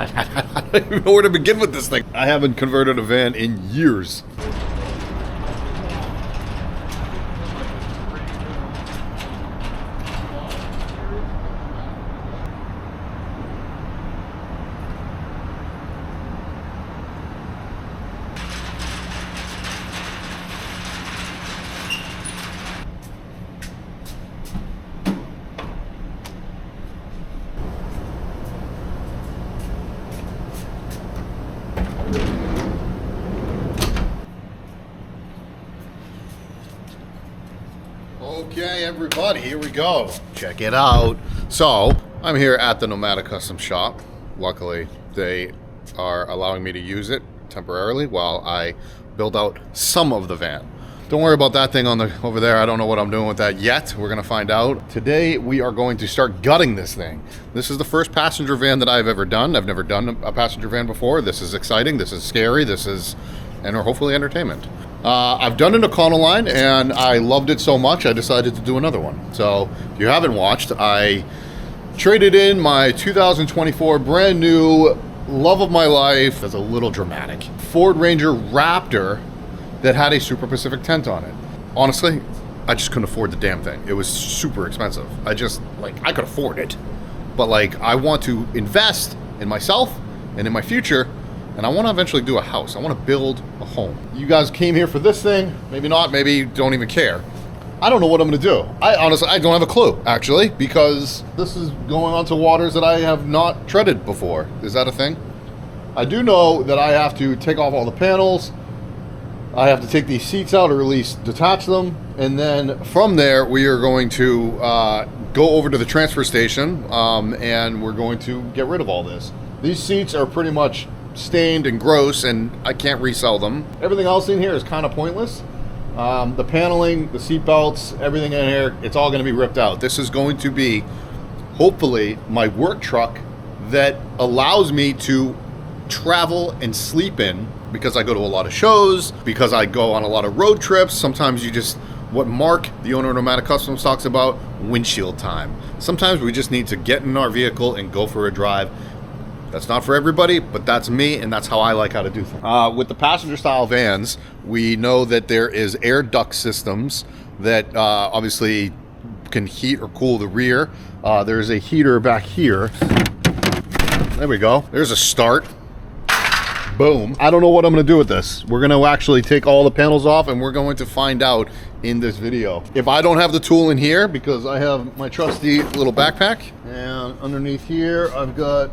I don't even know where to begin with this thing. I haven't converted a van in years. Okay, everybody, here we go. Check it out. So, I'm here at the Nomadic Custom Shop. Luckily, they are allowing me to use it temporarily while I build out some of the van. Don't worry about that thing on the over there. I don't know what I'm doing with that yet. We're gonna find out. Today, we are going to start gutting this thing. This is the first passenger van that I've ever done. I've never done a passenger van before. This is exciting. This is scary. This is, and hopefully entertainment. I've done an Econoline and I loved it so much I decided to do another one. So if you haven't watched, I traded in my 2024 brand new love of my life. That's a little dramatic. Ford Ranger Raptor that had a Super Pacific tent on it. Honestly, I just couldn't afford the damn thing. It was super expensive. I could afford it, but I want to invest in myself and in my future. And I want to eventually do a house. I want to build a home. You guys came here for this thing. Maybe not. Maybe you don't even care. I don't know what I'm going to do. I honestly don't have a clue, actually, because this is going onto waters that I have not treaded before. Is that a thing? I do know that I have to take off all the panels. I have to take these seats out, or at least detach them. And then from there, we are going to go over to the transfer station, and we're going to get rid of all this. These seats are pretty much stained and gross, and I can't resell them. Everything else in here is kind of pointless. The paneling, the seat belts, everything in here, it's all going to be ripped out. This is going to be, hopefully, my work truck that allows me to travel and sleep in, because I go to a lot of shows, because I go on a lot of road trips. Sometimes you just, what Mark, the owner of Nomadic Customs, talks about, windshield time. Sometimes we just need to get in our vehicle and go for a drive. That's not for everybody, but that's me, and that's how I like how to do things. With the passenger style vans, we know that there is air duct systems that obviously can heat or cool the rear. There's a heater back here. There we go. There's a start. Boom. I don't know what I'm going to do with this. We're going to actually take all the panels off, and we're going to find out in this video. If I don't have the tool in here, because I have my trusty little backpack, and underneath here I've got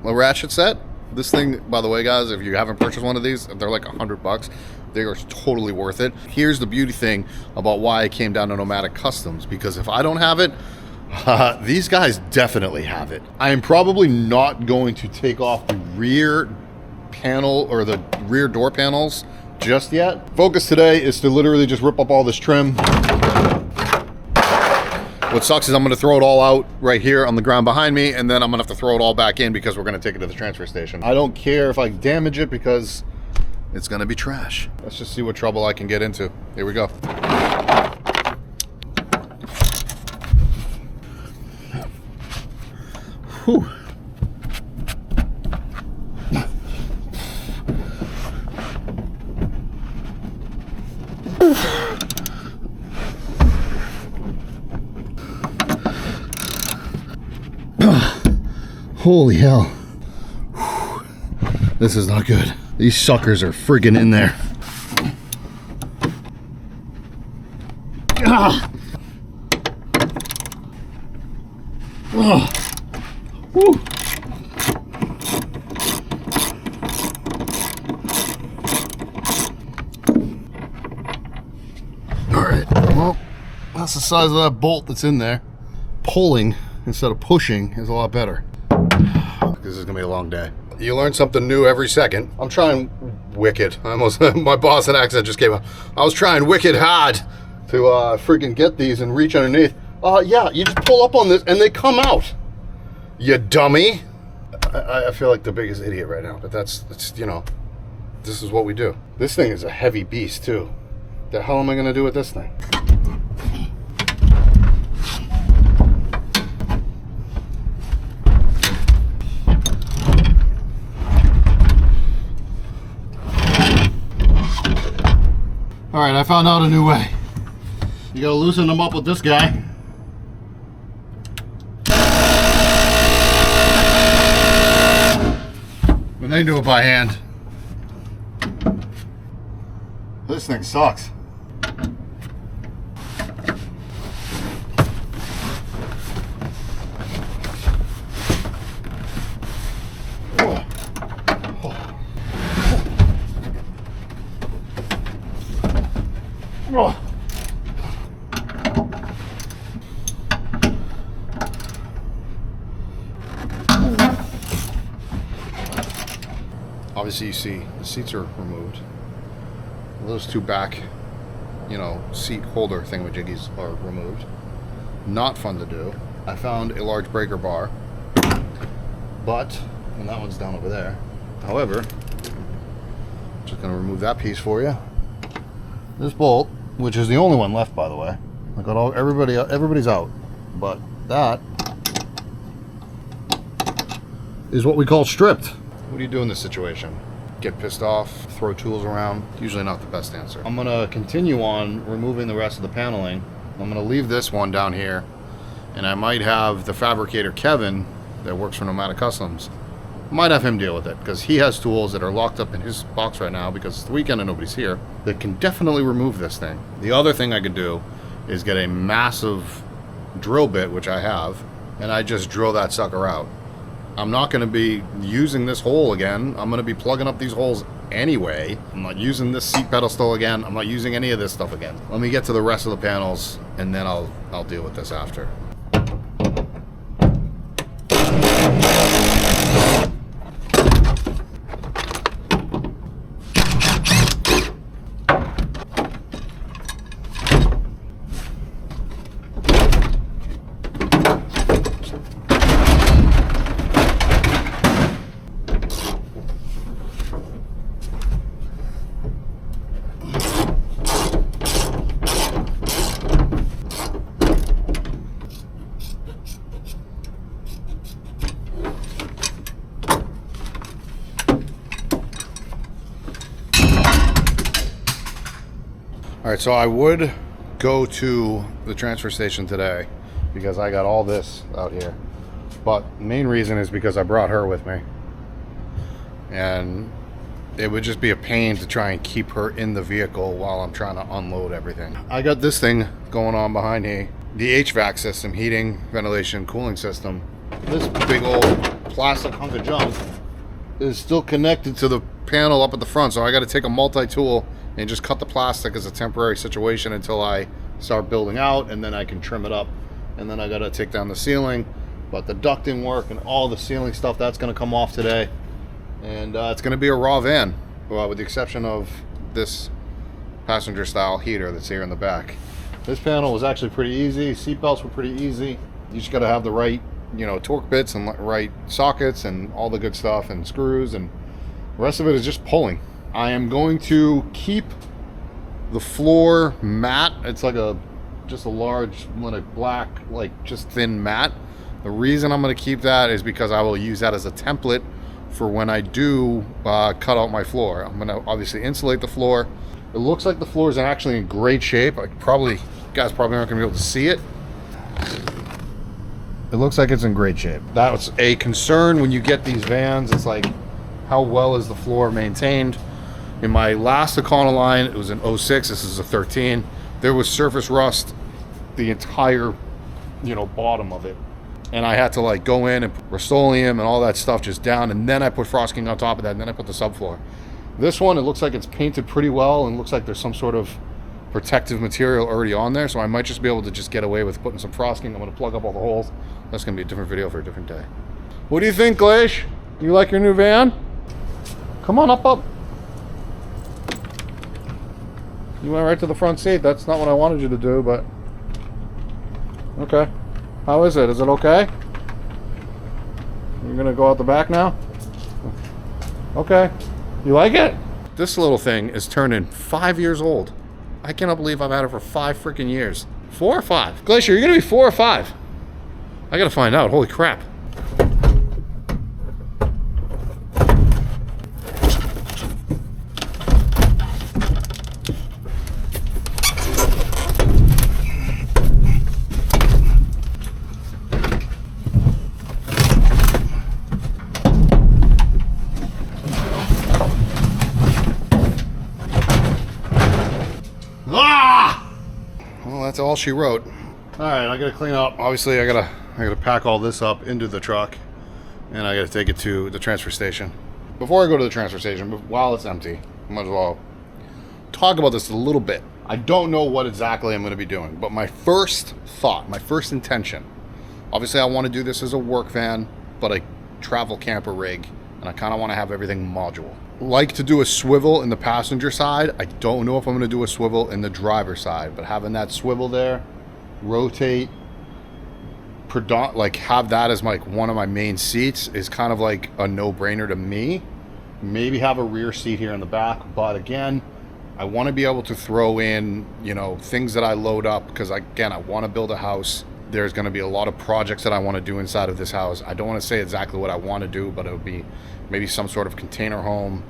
a ratchet set. This thing, by the way, guys, if you haven't purchased one of these, they're like $100. They are totally worth it. Here's the beauty thing about why I came down to Nomadic Customs, because if I don't have it, these guys definitely have it. I am probably not going to take off the rear panel or the rear door panels just yet. Focus today is to literally just rip up all this trim. What sucks is I'm going to throw it all out right here on the ground behind me, and then I'm going to have to throw it all back in because we're going to take it to the transfer station. I don't care if I damage it because it's going to be trash. Let's just see what trouble I can get into. Here we go. Whew. Holy hell. This is not good. These suckers are friggin' in there. Ah. Oh. Woo. Alright, well, that's the size of that bolt that's in there. Pulling instead of pushing is a lot better. This is gonna be a long day. You learn something new every second. I'm trying wicked. I almost, my Boston accent just came out. I was trying wicked hard to freaking get these and reach underneath. Yeah, you just pull up on this and they come out. You dummy. I feel like the biggest idiot right now, but that's you know, this is what we do. This thing is a heavy beast too. The hell am I gonna do with this thing? All right, I found out a new way. You gotta loosen them up with this guy. And then do it by hand. This thing sucks. Obviously you see the seats are removed. Those two back, you know, seat holder thingamajiggies are removed. Not fun to do. I found a large breaker bar, but, and that one's down over there. However, just gonna remove that piece for you. This bolt, which is the only one left, by the way. I got all everybody's out, but that is what we call stripped. What do you do in this situation? Get pissed off, throw tools around? Usually not the best answer. I'm gonna continue on removing the rest of the paneling. I'm gonna leave this one down here, and I might have the fabricator Kevin that works for Nomadic Customs. Might have him deal with it, because he has tools that are locked up in his box right now because it's the weekend and nobody's here, that can definitely remove this thing. The other thing I could do is get a massive drill bit, which I have, and I just drill that sucker out. I'm not going to be using this hole again. I'm going to be plugging up these holes anyway. I'm not using this seat pedestal again. I'm not using any of this stuff again. Let me get to the rest of the panels, and then I'll deal with this after. All right, so I would go to the transfer station today because I got all this out here. But the main reason is because I brought her with me. And it would just be a pain to try and keep her in the vehicle while I'm trying to unload everything. I got this thing going on behind me. The HVAC system, heating, ventilation, cooling system. This big old plastic hunk of junk is still connected to the panel up at the front. So I got to take a multi-tool and just cut the plastic as a temporary situation until I start building out, and then I can trim it up. And then I gotta take down the ceiling, but the ducting work and all the ceiling stuff, that's gonna come off today. And it's gonna be a raw van, well, with the exception of this passenger style heater that's here in the back. This panel was actually pretty easy. Seat belts were pretty easy. You just gotta have the right, you know, torque bits and right sockets and all the good stuff and screws, and the rest of it is just pulling. I am going to keep the floor matte. It's like just a large, like black, like just thin matte. The reason I'm going to keep that is because I will use that as a template for when I do cut out my floor. I'm going to obviously insulate the floor. It looks like the floor is actually in great shape. You guys probably aren't going to be able to see it. It looks like it's in great shape. That was a concern when you get these vans. It's like, how well is the floor maintained? In my last Econoline, it was an 06, this is a 13. There was surface rust the entire, you know, bottom of it. And I had to like go in and put Rust-Oleum and all that stuff just down, and then I put frosting on top of that, and then I put the subfloor. This one, it looks like it's painted pretty well, and looks like there's some sort of protective material already on there, so I might just be able to just get away with putting some frosting. I'm gonna plug up all the holes. That's gonna be a different video for a different day. What do you think, Glacier? You like your new van? Come on up. You went right to the front seat. That's not what I wanted you to do, but okay. How is it? Is it okay? You're gonna go out the back now? Okay. You like it? This little thing is turning 5 years old. I cannot believe I've had it for 5 freaking years. 4 or 5? Glacier, you're gonna be 4 or 5? I gotta find out. Holy crap. that's all she wrote. All right, I gotta clean up. Obviously, I gotta pack all this up into the truck, and I gotta take it to the transfer station. Before I go to the transfer station, while it's empty, I might as well talk about this a little bit. I don't know what exactly I'm gonna be doing, but my first thought, my first intention, obviously I want to do this as a work van, but a travel camper rig, and I kind of want to have everything modular. Like to do a swivel in the passenger side. I don't know if I'm going to do a swivel in the driver's side, but having that swivel there, rotate, like have that as like one of my main seats is kind of like a no-brainer to me. Maybe have a rear seat here in the back, but again, I want to be able to throw in, you know, things that I load up, because again, I want to build a house. There's going to be a lot of projects that I want to do inside of this house. I don't want to say exactly what I want to do, but it would be maybe some sort of container home,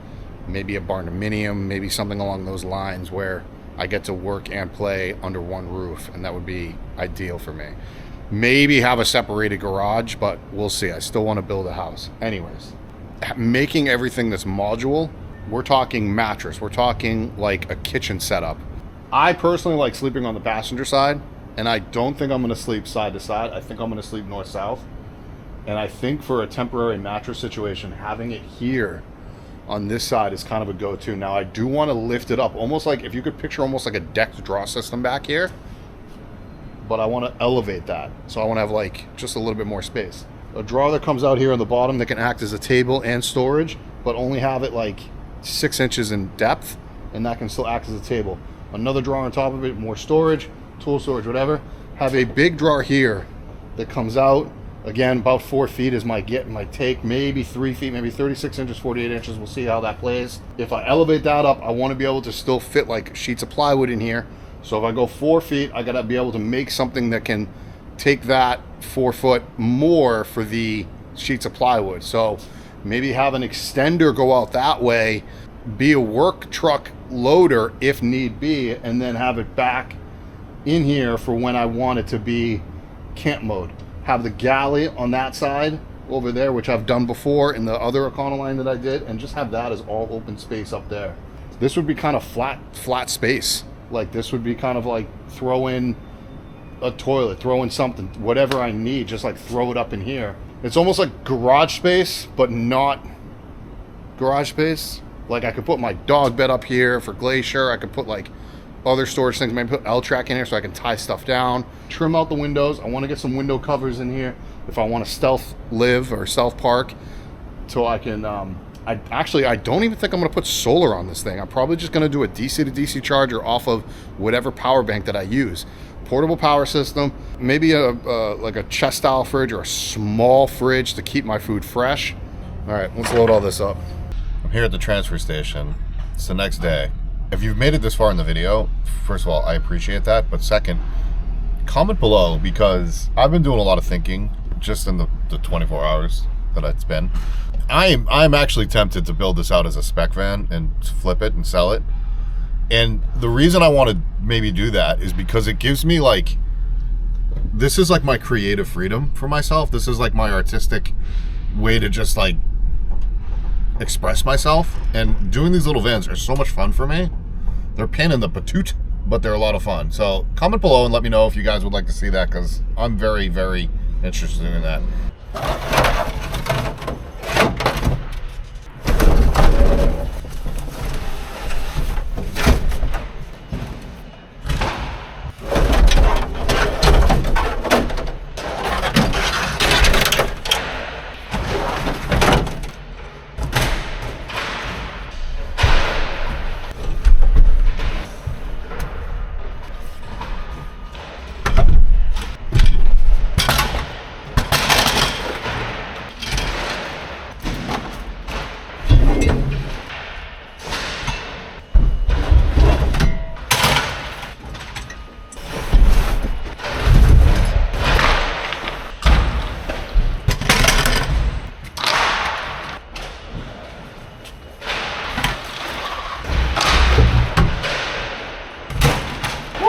maybe a barndominium, maybe something along those lines where I get to work and play under one roof, and that would be ideal for me. Maybe have a separated garage, but we'll see. I still want to build a house. Anyways, making everything that's modular, we're talking mattress, we're talking like a kitchen setup. I personally like sleeping on the passenger side, and I don't think I'm going to sleep side to side. I think I'm going to sleep north-south. And I think for a temporary mattress situation, having it here on this side is kind of a go-to. Now, I do want to lift it up, almost like, if you could picture almost like a decked draw system back here, but I want to elevate that. So I want to have like just a little bit more space. A drawer that comes out here on the bottom that can act as a table and storage, but only have it like 6 inches in depth, and that can still act as a table. Another drawer on top of it, more storage, tool storage, whatever. Have a big drawer here that comes out, again, about 4 feet is my take, maybe 3 feet, maybe 36 inches, 48 inches. We'll see how that plays. If I elevate that up, I want to be able to still fit like sheets of plywood in here. So if I go 4 feet, I gotta be able to make something that can take that 4 foot more for the sheets of plywood. So maybe have an extender go out that way, be a work truck loader if need be, and then have it back in here for when I want it to be camp mode. Have the galley on that side over there, which I've done before in the other Econoline that I did, and just have that as all open space up there. This would be kind of flat space. Like this would be kind of like throw in a toilet, throw in something, whatever I need, just like throw it up in here. It's almost like garage space, but not garage space. Like I could put my dog bed up here for Glacier. I could put like other storage things, maybe put L-track in here so I can tie stuff down, trim out the windows. I want to get some window covers in here if I want to stealth live or stealth park, so I can I don't even think I'm going to put solar on this thing. I'm probably just going to do a DC to DC charger off of whatever power bank that I use. Portable power system, maybe like a chest style fridge or a small fridge to keep my food fresh. All right, let's load all this up. I'm here at the transfer station. It's the next day. If you've made it this far in the video, first of all, I appreciate that. But second, comment below, because I've been doing a lot of thinking just in the 24 hours that it's been. I'm actually tempted to build this out as a spec van and flip it and sell it. And the reason I want to maybe do that is because it gives me like, this is like my creative freedom for myself. This is like my artistic way to just like express myself. And doing these little vans are so much fun for me. They're a pain in the patoot, but they're a lot of fun. So comment below and let me know if you guys would like to see that, because I'm very, very interested in that.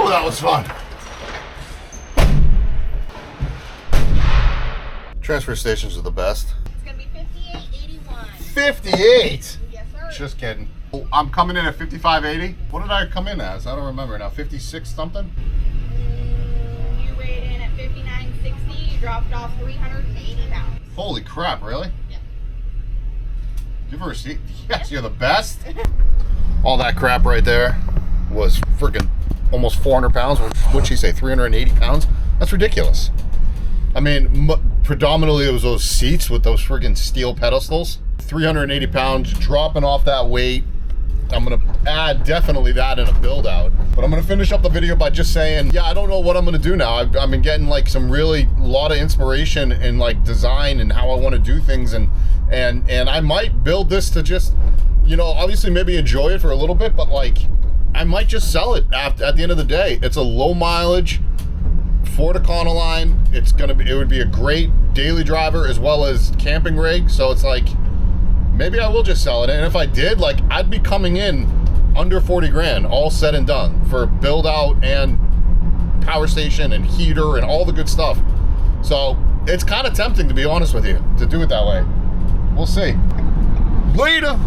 That was fun. Transfer stations are the best. It's gonna be 58.81. 58? Yes, sir. Just kidding. Oh, I'm coming in at 55.80. What did I come in as? I don't remember now. 56 something? dropped off 380 pounds. Holy crap, really? Yeah. Give her a seat. Yes, you're the best. All that crap right there was freaking almost 400 pounds. What'd she say, 380 pounds? That's ridiculous. I mean, predominantly it was those seats with those friggin' steel pedestals. 380 pounds, dropping off that weight. I'm gonna add definitely that in a build out. But I'm gonna finish up the video by just saying, yeah, I don't know what I'm gonna do now. I've been getting like some really lot of inspiration in like design and how I wanna do things, and I might build this to just, you know, obviously maybe enjoy it for a little bit, but like, I might just sell it at the end of the day. It's a low mileage Ford Econoline. It would be a great daily driver as well as camping rig. So it's like, maybe I will just sell it. And if I did, like, I'd be coming in under 40 grand, all said and done, for build out and power station and heater and all the good stuff. So it's kind of tempting, to be honest with you, to do it that way. We'll see. Later.